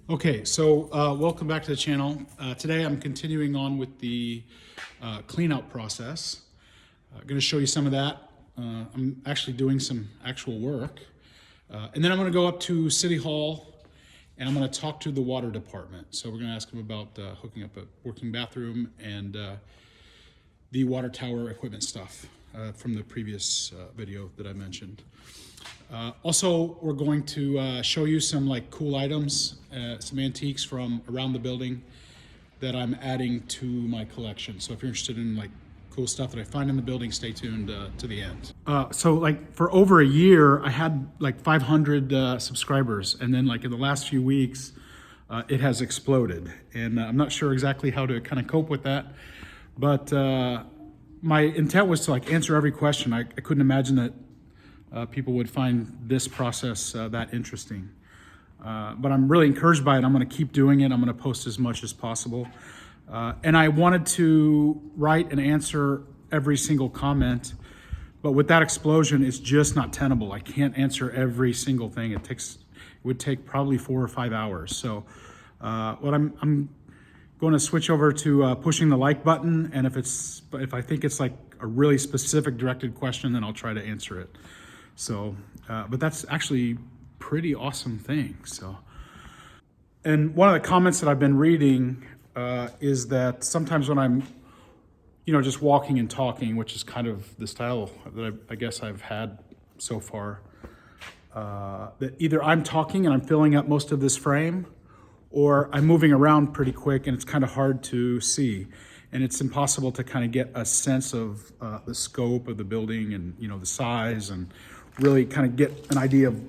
Okay, so welcome back to the channel. Today I'm continuing on with the clean out process. I'm going to show you some of that. I'm actually doing some actual work. And then I'm going to go up to City Hall and I'm going to talk to the water department. So we're going to ask them about hooking up a working bathroom and the water tower equipment stuff from the previous video that I mentioned. Also, we're going to show you some cool items, some antiques from around the building that I'm adding to my collection. So if you're interested in cool stuff that I find in the building, stay tuned to the end. So for over a year, I had 500 subscribers, and then in the last few weeks, it has exploded. And I'm not sure exactly how to kind of cope with that, but my intent was to answer every question. I couldn't imagine that people would find this process that interesting. But I'm really encouraged by it. I'm going to keep doing it. I'm going to post as much as possible. And I wanted to write and answer every single comment, but with that explosion, it's just not tenable. I can't answer every single thing. It would take probably 4 or 5 hours. So what I'm going to switch over to pushing the like button. And if I think it's a really specific directed question, then I'll try to answer it. So, but that's actually pretty awesome thing. So, and one of the comments that I've been reading is that sometimes when I'm, just walking and talking, which is kind of the style that I guess I've had so far, that either I'm talking and I'm filling up most of this frame, or I'm moving around pretty quick and it's kind of hard to see. And it's impossible to kind of get a sense of the scope of the building and, the size, and really kind of get an idea of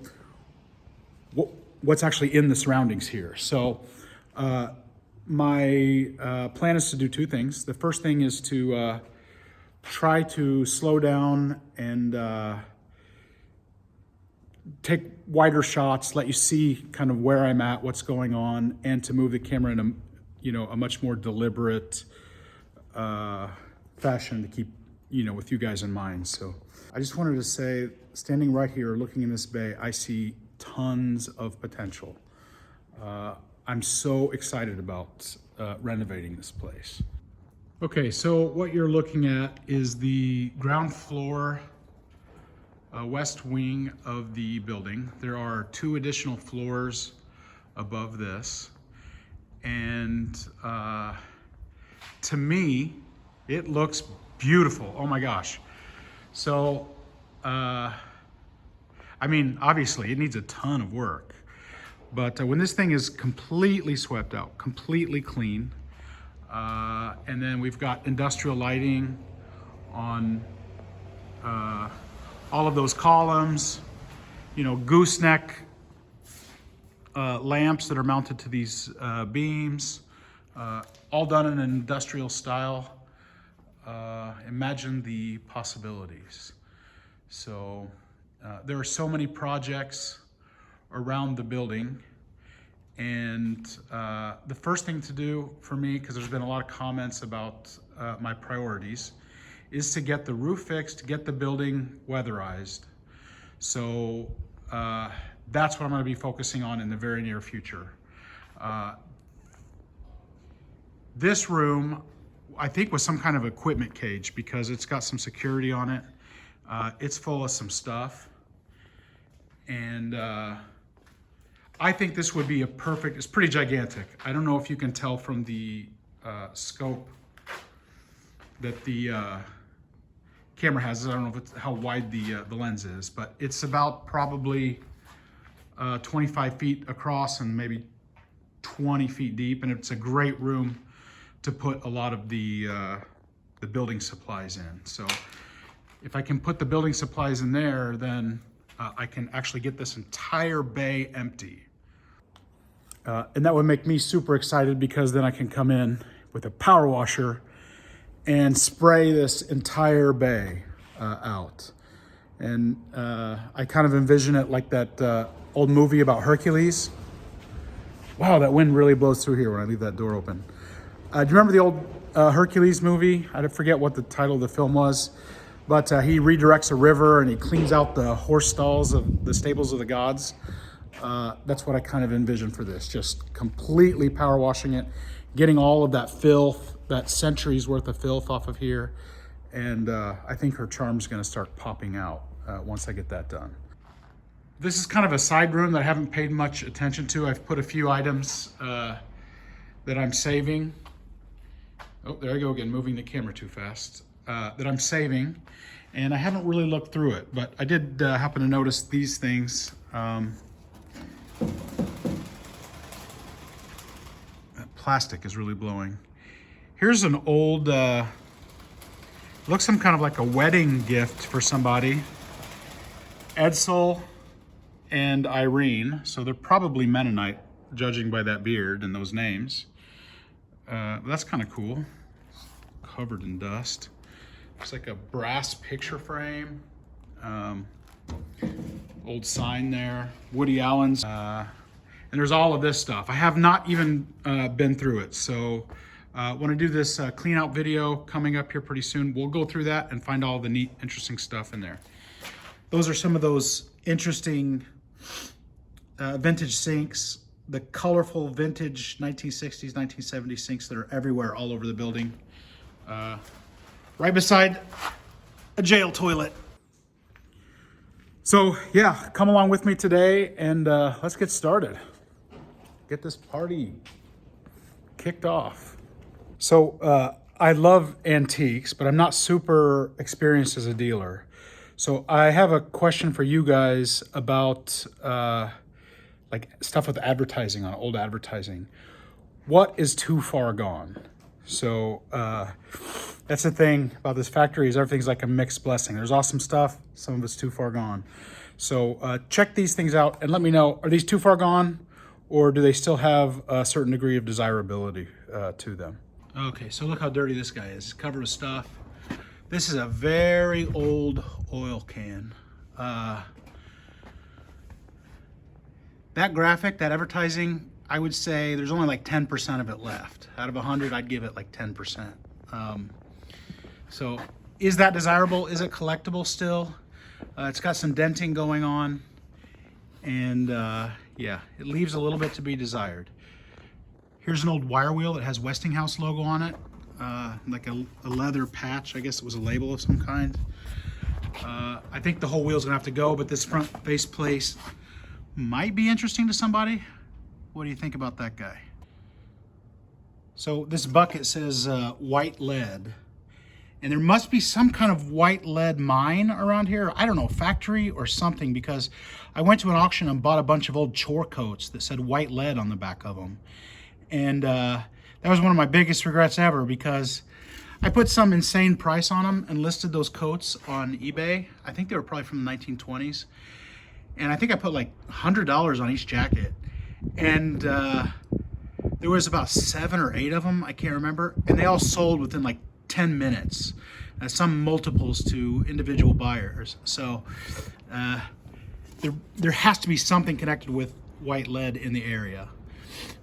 what's actually in the surroundings here. So my plan is to do two things. The first thing is to try to slow down and take wider shots, let you see kind of where I'm at, what's going on, and to move the camera in a much more deliberate fashion to keep with you guys in mind. So I just wanted to say, standing right here looking in this bay, I see tons of potential. I'm so excited about renovating this place. Okay, so what you're looking at is the ground floor west wing of the building. There are 2 additional floors above this, and to me it looks beautiful. Oh my gosh. So obviously it needs a ton of work, but when this thing is completely swept out, completely clean, and then we've got industrial lighting on all of those columns, gooseneck lamps that are mounted to these beams, all done in an industrial style. Imagine the possibilities. So there are so many projects around the building, and the first thing to do for me, because there's been a lot of comments about my priorities, is to get the roof fixed, to get the building weatherized. So that's what I'm going to be focusing on in the very near future. This room, I think, was some kind of equipment cage because it's got some security on it. It's full of some stuff. And I think this would be it's pretty gigantic. I don't know if you can tell from the scope that the camera has. I don't know how wide the lens is, but it's about probably 25 feet across and maybe 20 feet deep. And it's a great room to put a lot of the building supplies in. So if I can put the building supplies in there, then I can actually get this entire bay empty. And that would make me super excited, because then I can come in with a power washer and spray this entire bay out. And I kind of envision it like that old movie about Hercules. Wow, that wind really blows through here when I leave that door open. Do you remember the old Hercules movie? I forget what the title of the film was, but he redirects a river and he cleans out the horse stalls of the stables of the gods. That's what I kind of envision for this, just completely power washing it, getting all of that filth, that centuries worth of filth off of here. And I think her charm's gonna start popping out once I get that done. This is kind of a side room that I haven't paid much attention to. I've put a few items that I'm saving. Oh, there I go again, moving the camera too fast. That I'm saving, and I haven't really looked through it, but I did happen to notice these things. That plastic is really blowing. Here's an old, looks some kind of like a wedding gift for somebody. Edsel and Irene, so they're probably Mennonite, judging by that beard and those names. That's kind of cool. Covered in dust. It's like a brass picture frame. Old sign there. Woody Allen's. And there's all of this stuff. I have not even been through it. So when I do this clean out video coming up here pretty soon, we'll go through that and find all the neat, interesting stuff in there. Those are some of those interesting vintage sinks. The colorful vintage 1960s, 1970s sinks that are everywhere all over the building. Right beside a jail toilet. So yeah, come along with me today and let's get started. Get this party kicked off. So I love antiques, but I'm not super experienced as a dealer. So I have a question for you guys about like stuff with advertising on old advertising. What is too far gone? So that's the thing about this factory, is everything's like a mixed blessing. There's awesome stuff, some of it's too far gone. So check these things out and let me know, are these too far gone or do they still have a certain degree of desirability to them? Okay, so look how dirty this guy is, covered with stuff. This is a very old oil can. That graphic, that advertising, I would say there's only like 10% of it left. Out of 100, I'd give it like 10%. So is that desirable? Is it collectible still? It's got some denting going on. And yeah, it leaves a little bit to be desired. Here's an old wire wheel that has Westinghouse logo on it. Like a leather patch, I guess it was a label of some kind. I think the whole wheel's gonna have to go, but this front faceplate might be interesting to somebody. What do you think about that guy? So this bucket says white lead, and there must be some kind of white lead mine around here. I don't know, factory or something, because I went to an auction and bought a bunch of old chore coats that said white lead on the back of them. And that was one of my biggest regrets ever, because I put some insane price on them and listed those coats on eBay. I think they were probably from the 1920s. And I think I put like $100 on each jacket. And there was about 7 or 8 of them, I can't remember. And they all sold within like 10 minutes. Some multiples to individual buyers. So there has to be something connected with white lead in the area.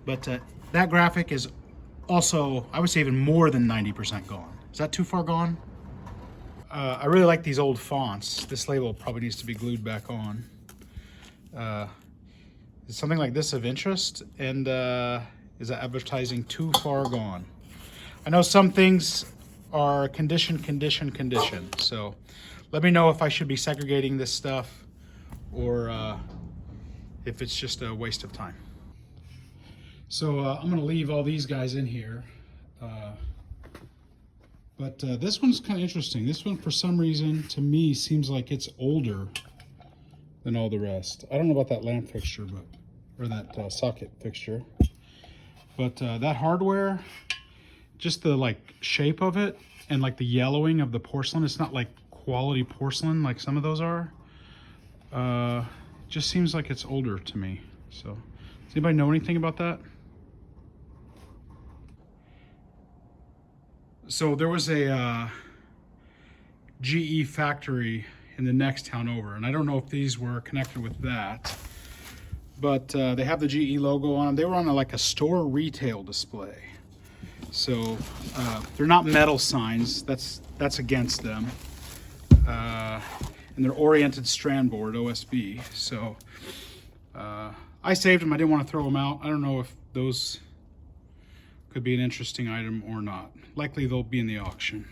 But that graphic is also, I would say, even more than 90% gone. Is that too far gone? I really like these old fonts. This label probably needs to be glued back on. Is something like this of interest? And is that advertising too far gone? I know some things are condition. So let me know if I should be segregating this stuff or if it's just a waste of time. So I'm gonna leave all these guys in here. But this one's kind of interesting. This one, for some reason, to me, seems like it's older than all the rest. I don't know about that lamp fixture, but or that socket fixture. But that hardware, just the like shape of it and like the yellowing of the porcelain, it's not like quality porcelain like some of those are. Just seems like it's older to me. So does anybody know anything about that? So there was a GE factory in the next town over, and I don't know if these were connected with that, but they have the GE logo on them. They were on like a store retail display. So they're not metal signs, that's against them. And they're oriented strand board, OSB. So I saved them. I didn't want to throw them out. I don't know if those could be an interesting item or not. Likely they'll be in the auction.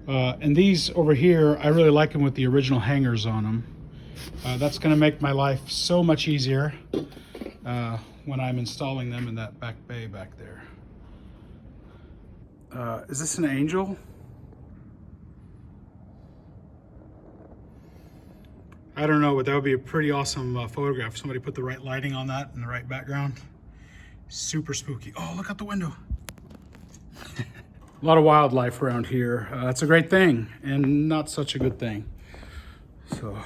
And these over here, I really like them with the original hangers on them. That's going to make my life so much easier when I'm installing them in that back bay back there. Is this an angel? I don't know, but that would be a pretty awesome photograph. If somebody put the right lighting on that in the right background. Super spooky. Oh, look out the window. A lot of wildlife around here. That's a great thing and not such a good thing. So,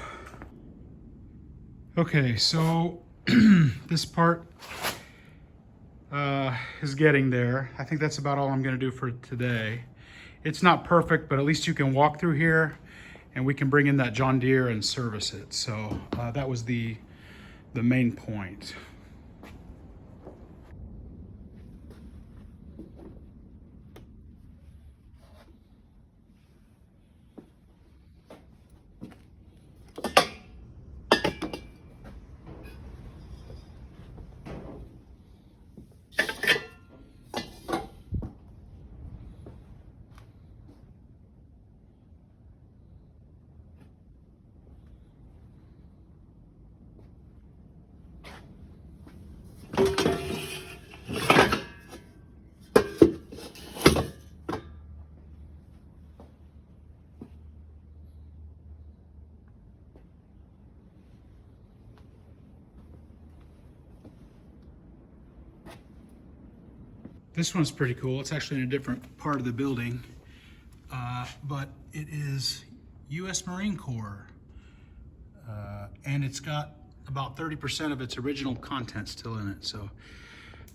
okay, so this part is getting there. I think that's about all I'm gonna do for today. It's not perfect, but at least you can walk through here and we can bring in that John Deere and service it. So that was the main point. This one's pretty cool. It's actually in a different part of the building, but it is U.S. Marine Corps, and it's got about 30% of its original content still in it. So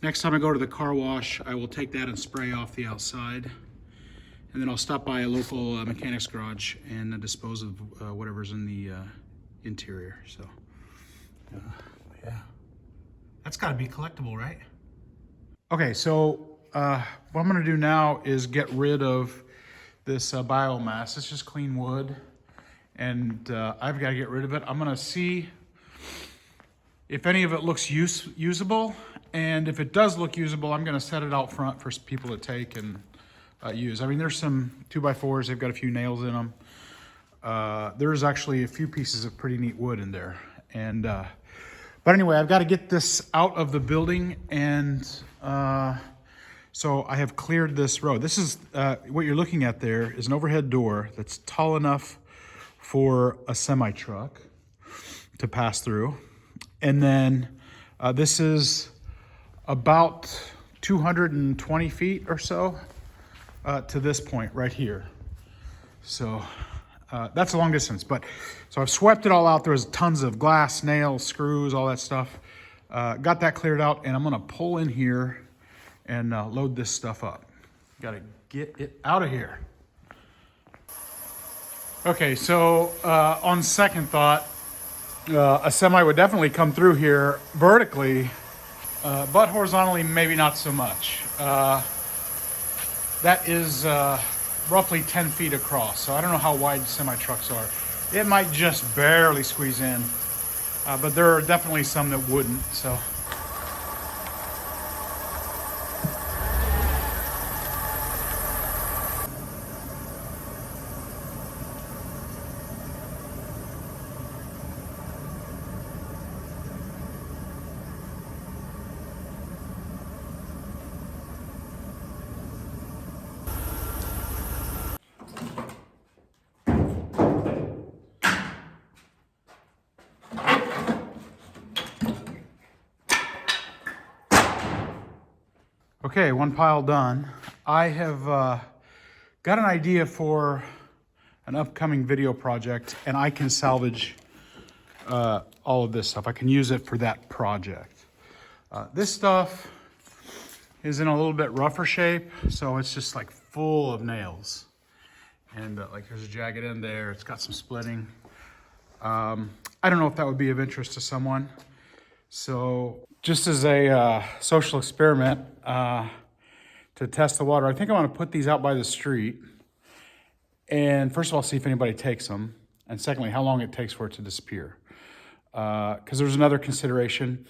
next time I go to the car wash, I will take that and spray off the outside, and then I'll stop by a local mechanics garage and dispose of whatever's in the interior. So yeah, that's got to be collectible, right? Okay, so what I'm gonna do now is get rid of this biomass. It's just clean wood, and I've got to get rid of it. I'm gonna see if any of it looks usable, and if it does look usable, I'm gonna set it out front for people to take and use. I mean, there's some 2x4s, they've got a few nails in them. There's actually a few pieces of pretty neat wood in there. And but anyway, I've got to get this out of the building, and so I have cleared this road. This is what you're looking at there is an overhead door that's tall enough for a semi-truck to pass through. And then this is about 220 feet or so to this point right here. So that's a long distance, but so I've swept it all out. There was tons of glass, nails, screws, all that stuff. Got that cleared out, and I'm gonna pull in here and load this stuff up. Gotta get it out of here. Okay, so on second thought, a semi would definitely come through here vertically, but horizontally, maybe not so much. That is roughly 10 feet across, so I don't know how wide semi-trucks are. It might just barely squeeze in, but there are definitely some that wouldn't, so. Okay, one pile done. I have got an idea for an upcoming video project, and I can salvage all of this stuff. I can use it for that project. This stuff is in a little bit rougher shape, so it's just like full of nails. And like there's a jagged end there, it's got some splitting. I don't know if that would be of interest to someone. So just as a social experiment to test the water, I think I want to put these out by the street. And first of all, see if anybody takes them. And secondly, how long it takes for it to disappear. Because there's another consideration.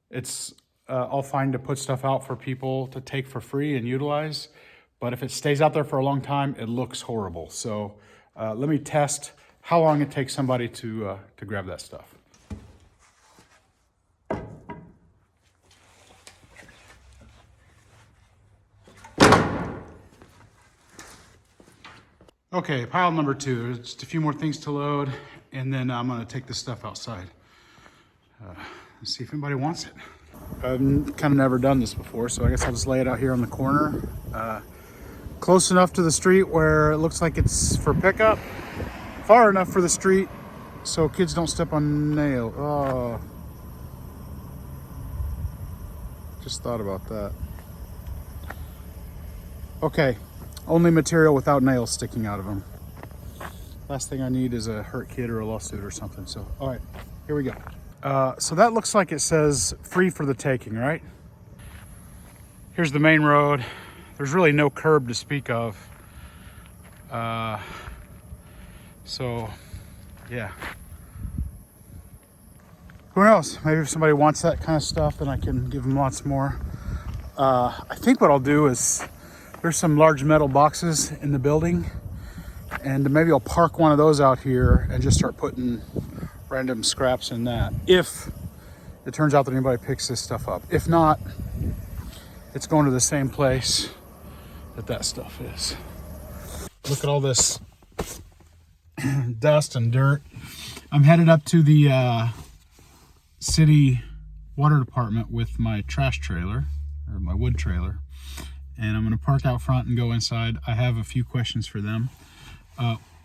It's all fine to put stuff out for people to take for free and utilize, but if it stays out there for a long time, it looks horrible. So let me test how long it takes somebody to grab that stuff. Okay, pile number 2. There's just a few more things to load, and then I'm gonna take this stuff outside. Let's see if anybody wants it. I've kind of never done this before, so I guess I'll just lay it out here on the corner. Close enough to the street where it looks like it's for pickup. Far enough for the street so kids don't step on nail. Oh, just thought about that. Okay, only material without nails sticking out of them. Last thing I need is a hurt kid or a lawsuit or something. So, all right, here we go. So that looks like it says free for the taking, right? Here's the main road. There's really no curb to speak of. So, yeah. Who knows? Maybe if somebody wants that kind of stuff, then I can give them lots more. I think what I'll do is, there's some large metal boxes in the building, and maybe I'll park one of those out here and just start putting random scraps in that, if it turns out that anybody picks this stuff up. If not, it's going to the same place that stuff is. Look at all this dust and dirt. I'm headed up to the city water department with my trash trailer, or my wood trailer, and I'm going to park out front and go inside. I have a few questions for them.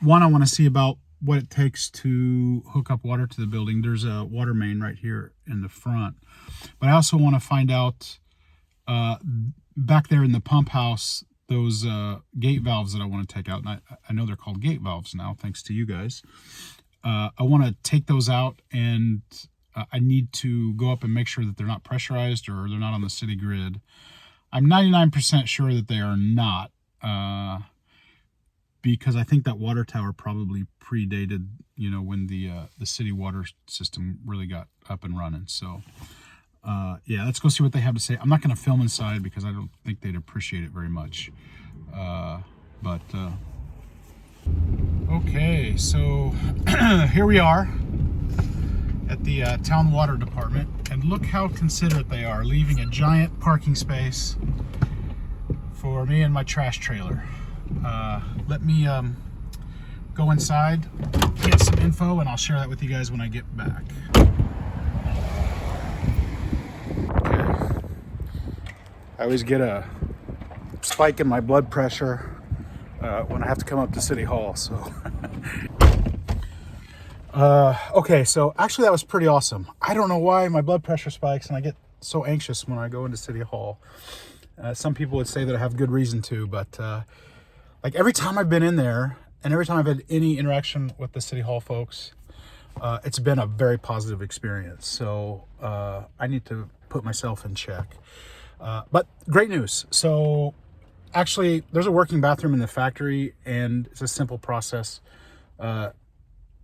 One, I want to see about what it takes to hook up water to the building. There's a water main right here in the front. But I also want to find out back there in the pump house, those gate valves that I want to take out. And I know they're called gate valves now, thanks to you guys. I want to take those out, and I need to go up and make sure that they're not pressurized or they're not on the city grid. I'm 99% sure that they are not. Because I think that water tower probably predated, you know, when the city water system really got up and running. So, yeah, let's go see what they have to say. I'm not going to film inside because I don't think they'd appreciate it very much. Okay, so here we are at the town water department, and look how considerate they are, leaving a giant parking space for me and my trash trailer. Let me go inside, get some info, and I'll share that with you guys when I get back. Okay. I always get a spike in my blood pressure when I have to come up to City Hall, so. Okay, so actually that was pretty awesome. I don't know why my blood pressure spikes and I get so anxious when I go into City Hall. Some people would say that I have good reason to, but like every time I've been in there and every time I've had any interaction with the City Hall folks, it's been a very positive experience. So I need to put myself in check. But great news. So actually there's a working bathroom in the factory, and it's a simple process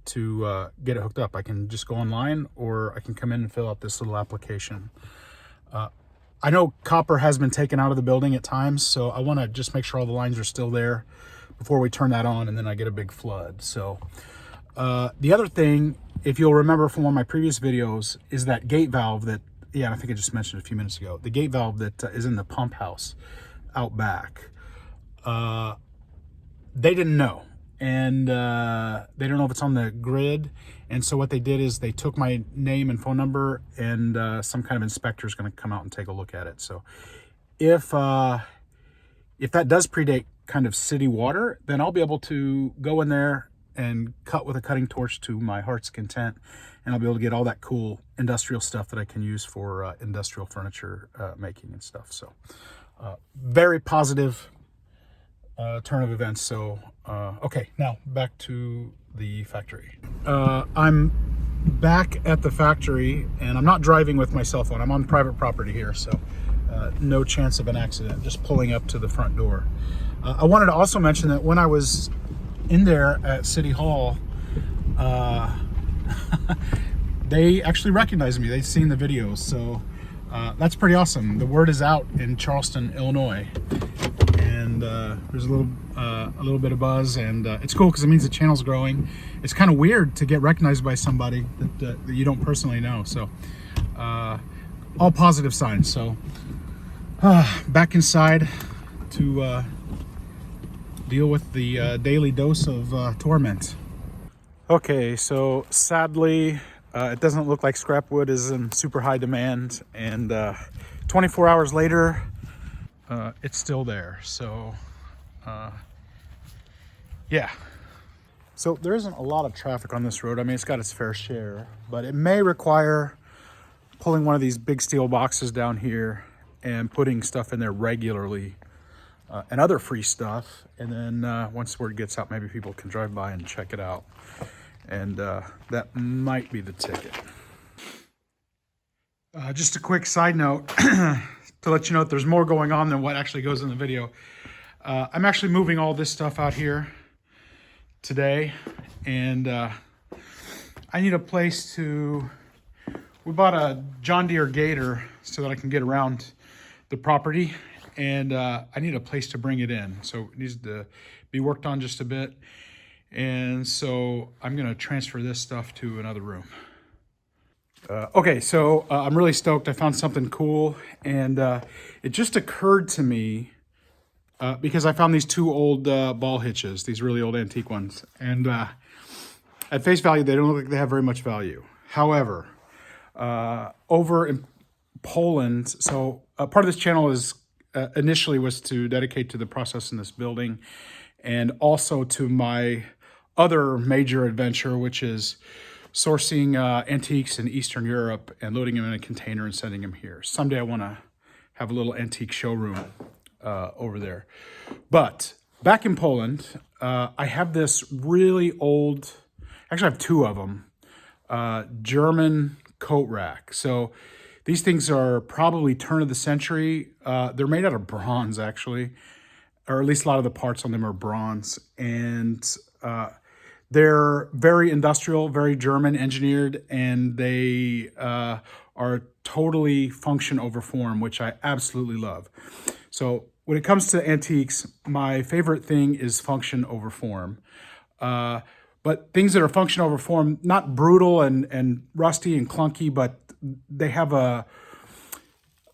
to get it hooked up. I can just go online, or I can come in and fill out this little application. I know copper has been taken out of the building at times, so I want to just make sure all the lines are still there before we turn that on, and then I get a big flood. So the other thing, if you'll remember from one of my previous videos, is that gate valve that, yeah, I think I just mentioned a few minutes ago, the gate valve that is in the pump house out back. They didn't know, and they don't know if it's on the grid. And so what they did is they took my name and phone number, and some kind of inspector is going to come out and take a look at it. So if that does predate kind of city water, then I'll be able to go in there and cut with a cutting torch to my heart's content, and I'll be able to get all that cool industrial stuff that I can use for industrial furniture making and stuff. So very positive turn of events. So okay, now back to the factory. I'm back at the factory, and I'm not driving with my cell phone. I'm on private property here, so no chance of an accident, just pulling up to the front door. I wanted to also mention that when I was in there at City Hall, they actually recognized me. They'd seen the videos, so that's pretty awesome. The word is out in Charleston, Illinois, and there's a little bit of buzz, and it's cool because it means the channel's growing. It's kind of weird to get recognized by somebody that you don't personally know, so all positive signs. So back inside to deal with the daily dose of torment. Okay, so sadly, it doesn't look like scrap wood is in super high demand, and 24 hours later, it's still there. So, yeah. So there isn't a lot of traffic on this road. I mean, it's got its fair share, but it may require pulling one of these big steel boxes down here and putting stuff in there regularly, and other free stuff. And then once word gets out, maybe people can drive by and check it out. And that might be the ticket. Just a quick side note to let you know that there's more going on than what actually goes in the video. I'm actually moving all this stuff out here today, and I need a place to... We bought a John Deere Gator so that I can get around the property, and I need a place to bring it in. So it needs to be worked on just a bit. And so I'm gonna transfer this stuff to another room. Okay, so I'm really stoked. I found something cool, and it just occurred to me because I found these two old ball hitches, these really old antique ones. And at face value, they don't look like they have very much value. However, over in Poland, so part of this channel is initially was to dedicate to the process in this building, and also to my other major adventure, which is sourcing antiques in Eastern Europe and loading them in a container and sending them here. Someday I want to have a little antique showroom over there. But back in Poland, I have this really old, actually I have two of them, German coat rack. So these things are probably turn of the century. They're made out of bronze, actually, or at least a lot of the parts on them are bronze. And they're very industrial, very German engineered, and they are totally function over form, which I absolutely love. So when it comes to antiques, my favorite thing is function over form. But things that are function over form, not brutal and rusty and clunky, but they have a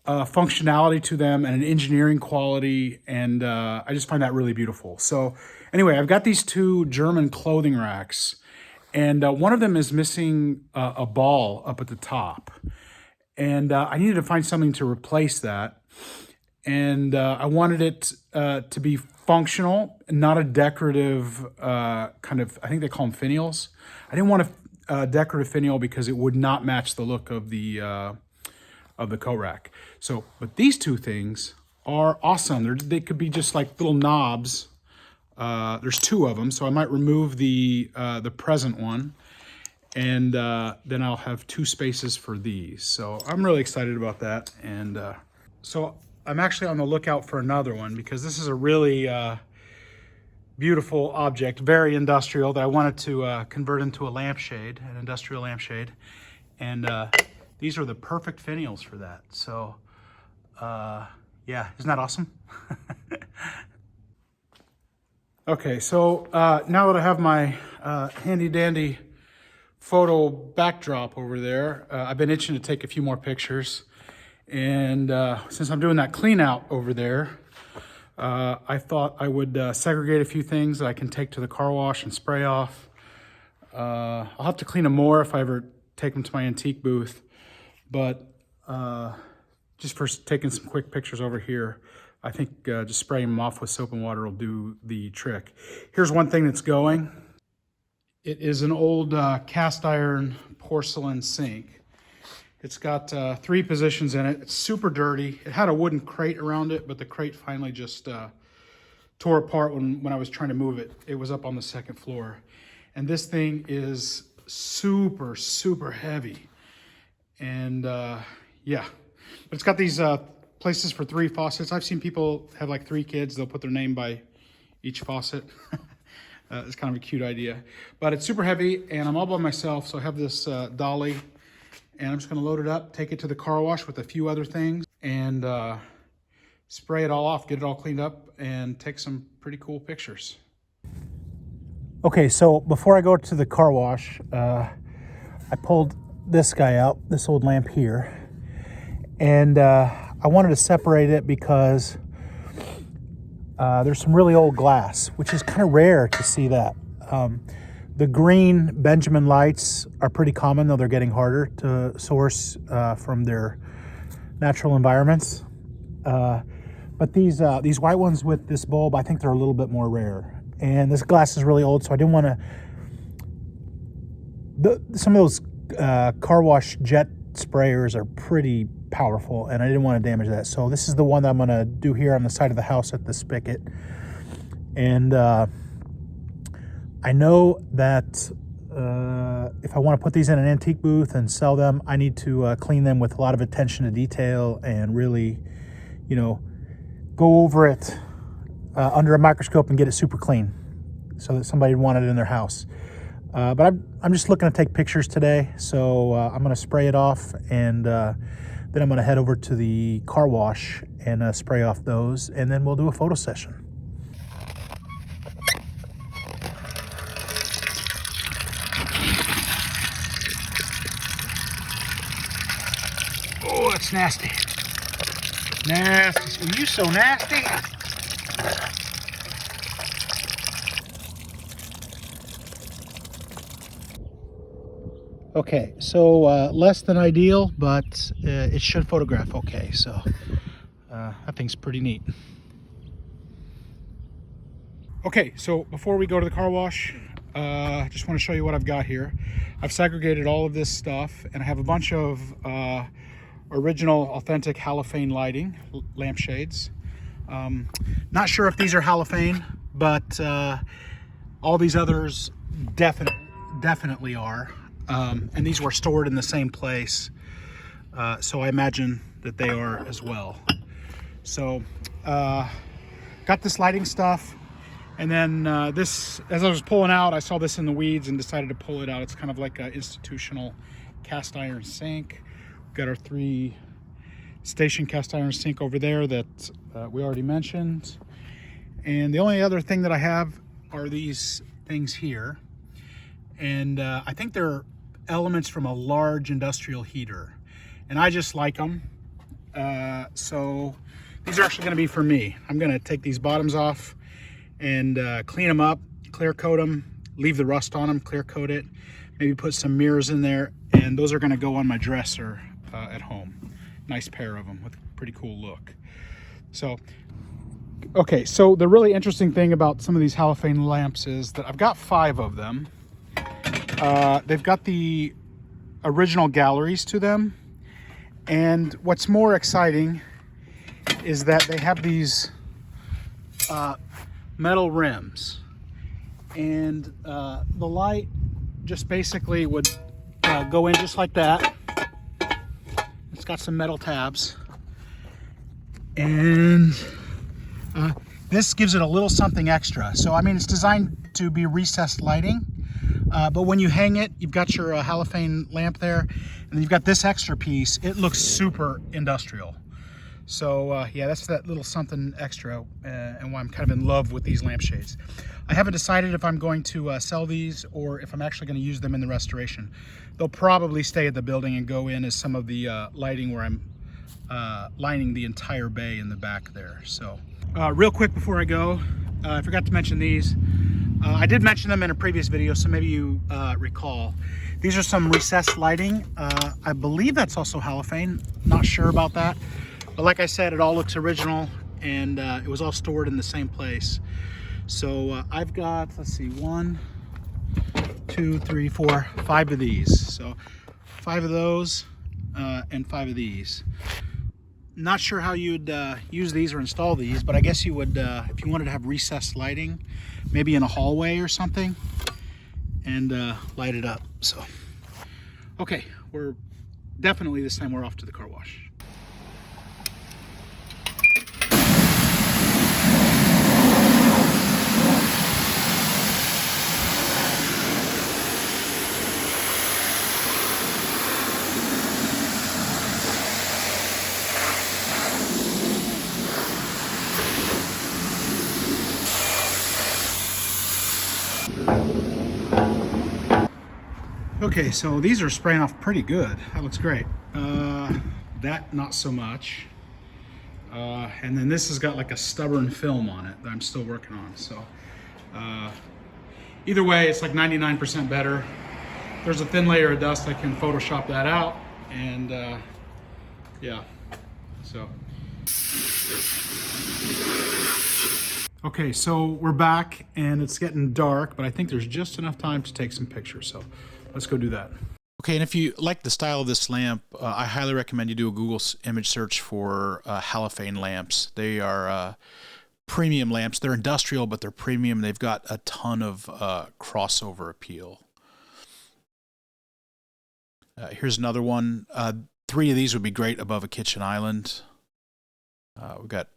functionality to them and an engineering quality, and I just find that really beautiful. So anyway, I've got these two German clothing racks, and one of them is missing a ball up at the top, and I needed to find something to replace that, and I wanted it to be functional, not a decorative kind of, I think they call them finials. I didn't want a decorative finial because it would not match the look of the coat rack. So, but these two things are awesome. They could be just like little knobs. There's two of them, so I might remove the present one, and then I'll have two spaces for these. So I'm really excited about that. And so I'm actually on the lookout for another one because this is a really beautiful object, very industrial, that I wanted to convert into a lampshade, an industrial lampshade. And these are the perfect finials for that. So yeah, isn't that awesome? Okay, so now that I have my handy dandy photo backdrop over there, I've been itching to take a few more pictures. And since I'm doing that clean out over there, I thought I would segregate a few things that I can take to the car wash and spray off. I'll have to clean them more if I ever take them to my antique booth. But just for taking some quick pictures over here, I think just spraying them off with soap and water will do the trick. Here's one thing that's going. It is an old cast iron porcelain sink. It's got 3 positions in it. It's super dirty. It had a wooden crate around it, but the crate finally just tore apart when I was trying to move it. It was up on the 2nd floor. And this thing is super, super heavy. And yeah, but it's got these places for 3 faucets. I've seen people have like 3 kids. They'll put their name by each faucet. It's kind of a cute idea. But it's super heavy, and I'm all by myself, so I have this dolly, and I'm just going to load it up, take it to the car wash with a few other things, and spray it all off, get it all cleaned up, and take some pretty cool pictures. Okay, so before I go to the car wash, I pulled this guy out, this old lamp here, and I wanted to separate it because there's some really old glass, which is kind of rare to see that. The green Benjamin lights are pretty common, though they're getting harder to source from their natural environments. But these white ones with this bulb, I think they're a little bit more rare. And this glass is really old, so I didn't want to... Some of those car wash jet sprayers are pretty powerful, and I didn't want to damage that. So this is the one that I'm going to do here on the side of the house at the spigot. And I know that if I want to put these in an antique booth and sell them, I need to clean them with a lot of attention to detail and really, you know, go over it under a microscope and get it super clean so that somebody would want it in their house. But I'm just looking to take pictures today, so I'm going to spray it off, and then I'm going to head over to the car wash and spray off those, and then we'll do a photo session. Oh, it's nasty. Nasty. Are you so nasty? Okay, so less than ideal, but it should photograph okay, so that thing's pretty neat. Okay, so before we go to the car wash, I just want to show you what I've got here. I've segregated all of this stuff, and I have a bunch of original, authentic halophane lighting lampshades. Not sure if these are halophane, but all these others definitely are. And these were stored in the same place, so I imagine that they are as well. So got this lighting stuff, and then this, as I was pulling out, I saw this in the weeds and decided to pull it out. It's kind of like an institutional cast iron sink. We've got our 3-station cast iron sink over there that we already mentioned, and the only other thing that I have are these things here, and I think they're elements from a large industrial heater, and I just like them. So these are actually going to be for me. I'm going to take these bottoms off and clean them up, clear coat them, leave the rust on them, clear coat it, maybe put some mirrors in there, and those are going to go on my dresser at home. Nice pair of them with a pretty cool look. So okay, so the really interesting thing about some of these halophane lamps is that I've got 5 of them. They've got the original galleries to them, and what's more exciting is that they have these metal rims, and the light just basically would go in just like that. It's got some metal tabs, and this gives it a little something extra. So I mean, it's designed to be recessed lighting. But when you hang it, you've got your halophane lamp there, and then you've got this extra piece. It looks super industrial. So yeah, that's that little something extra, and why I'm kind of in love with these lampshades. I haven't decided if I'm going to sell these or if I'm actually going to use them in the restoration. They'll probably stay at the building and go in as some of the lighting where I'm lining the entire bay in the back there. So real quick before I go, I forgot to mention these. I did mention them in a previous video, so maybe you recall. These are some recessed lighting. I believe that's also halophane. Not sure about that. But like I said, it all looks original, and it was all stored in the same place. So I've got, let's see, 1, 2, 3, 4, 5 of these. So 5 of those and 5 of these. Not sure how you'd use these or install these, but I guess you would, if you wanted to have recessed lighting, maybe in a hallway or something, and light it up. So, okay, we're definitely, this time we're off to the car wash. Okay, so these are spraying off pretty good. That looks great. That not so much. And then this has got like a stubborn film on it that I'm still working on. So either way, it's like 99% better. There's a thin layer of dust. I can Photoshop that out, and yeah, so. Okay, so we're back and it's getting dark, but I think there's just enough time to take some pictures. So let's go do that. Okay, and if you like the style of this lamp, I highly recommend you do a Google image search for halophane lamps. They are premium lamps. They're industrial, but they're premium. They've got a ton of crossover appeal. Here's another one. 3 of these would be great above a kitchen island. We've got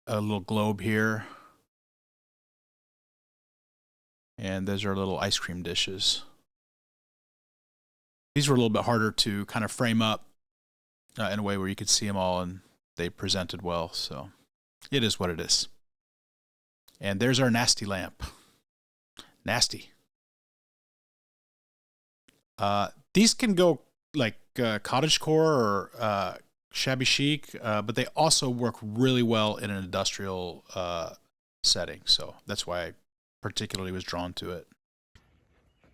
a little globe here. And those are little ice cream dishes. These were a little bit harder to kind of frame up in a way where you could see them all and they presented well. So it is what it is. And there's our nasty lamp. Nasty. These can go like cottagecore or shabby chic, but they also work really well in an industrial setting. So that's why I particularly was drawn to it.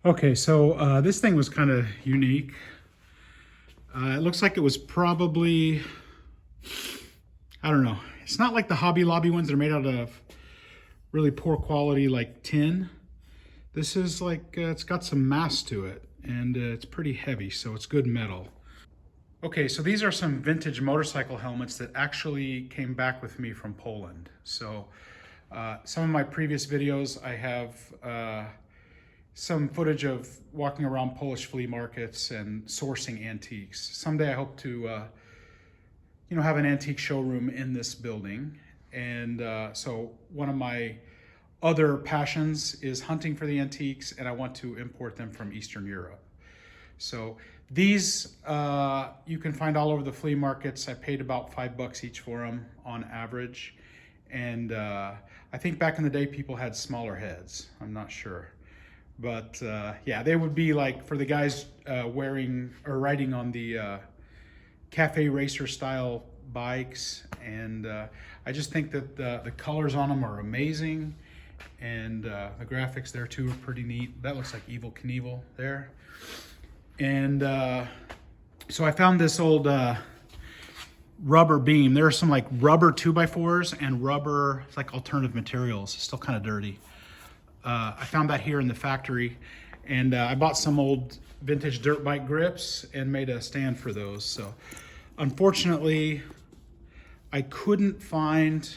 Okay, so this thing was kind of unique. It looks like it was probably, I don't know. It's not like the Hobby Lobby ones that are made out of really poor quality like tin. This is like, it's got some mass to it, and it's pretty heavy, so it's good metal. Okay, so these are some vintage motorcycle helmets that actually came back with me from Poland. So some of my previous videos, I have some footage of walking around Polish flea markets and sourcing antiques. Someday I hope to, have an antique showroom in this building. And so one of my other passions is hunting for the antiques, and I want to import them from Eastern Europe. So these you can find all over the flea markets. I paid about $5 each for them on average. And I think back in the day, people had smaller heads. I'm not sure. But yeah, they would be like for the guys wearing or riding on the cafe racer style bikes. And I just think that the colors on them are amazing. And the graphics there too are pretty neat. That looks like Evel Knievel there. And so I found this old rubber beam. There are some like rubber 2x4s and rubber, it's like alternative materials. It's still kind of dirty. I found that here in the factory, and I bought some old vintage dirt bike grips and made a stand for those. So unfortunately, I couldn't find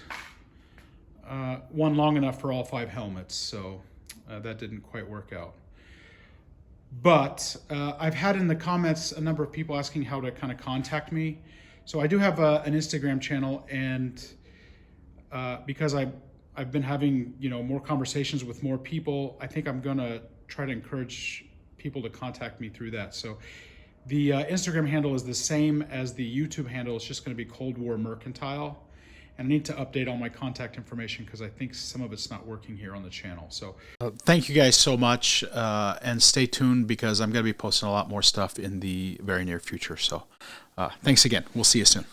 one long enough for all 5 helmets, so that didn't quite work out. But I've had in the comments a number of people asking how to kind of contact me. So I do have an Instagram channel, and because I've been having more conversations with more people, I think I'm gonna try to encourage people to contact me through that. So the Instagram handle is the same as the YouTube handle. It's just gonna be coldwarmercantile. And I need to update all my contact information because I think some of it's not working here on the channel. So thank you guys so much, and stay tuned because I'm going to be posting a lot more stuff in the very near future. So thanks again. We'll see you soon.